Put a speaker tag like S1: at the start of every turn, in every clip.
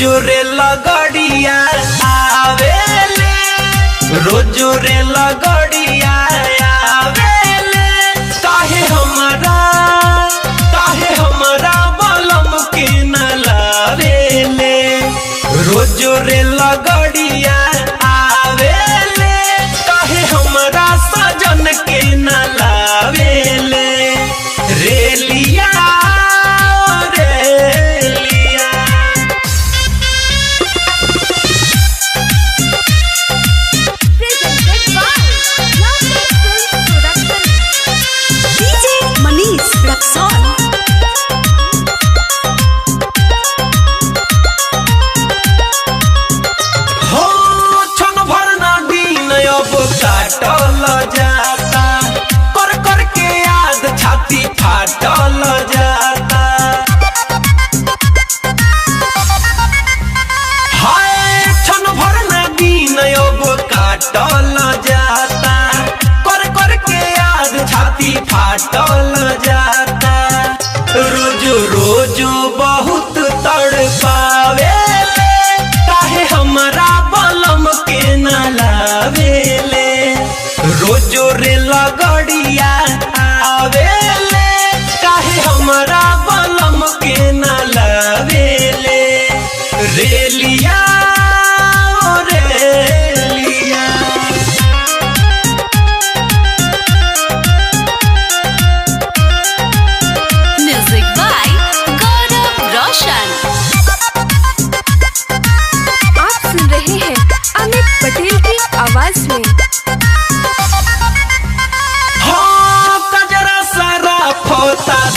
S1: रोजो रे लगड़िया आवेले, रोजो रे लगड़िया आवेले। काहे हमरा बलम के न लावेले, रोजो रे लगड़िया आवेले। काहे हमरा सजन के न लावेले, रेलिया काटल जाता, कर कर के याद छाती फाटल जाता। हाय क्षण भर ना दिन अब काटल जाता, कर कर के याद छाती फाटल जाता। रोज रोज बहुत तड़पावेले, काहे हमरा बलम के न लावेले। रोजो रे लगड़िया आवेले, काहे हमरा बलम के न लावेले, रेलिया रेलिया।
S2: म्यूजिक बाय गौरव रोशन।
S3: आप सुन रहे हैं अमित पटेल की आवाज में।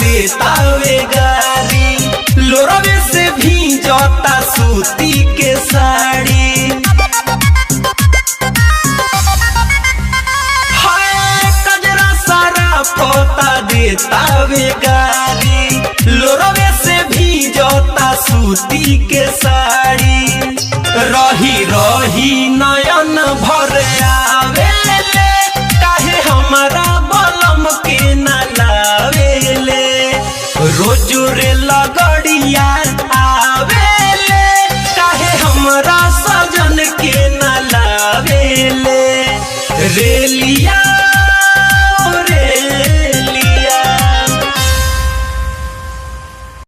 S1: देतावे गारी, लोरवे से भींजता सूती के साड़ी। हाय कजरा सारा पोता देतावे गारी, लोरवे से भींजता सूती के साड़ी। रही रही नयन भर आवेले, काहे हमरा बलम के न लावेले। रोजो रे लगड़िया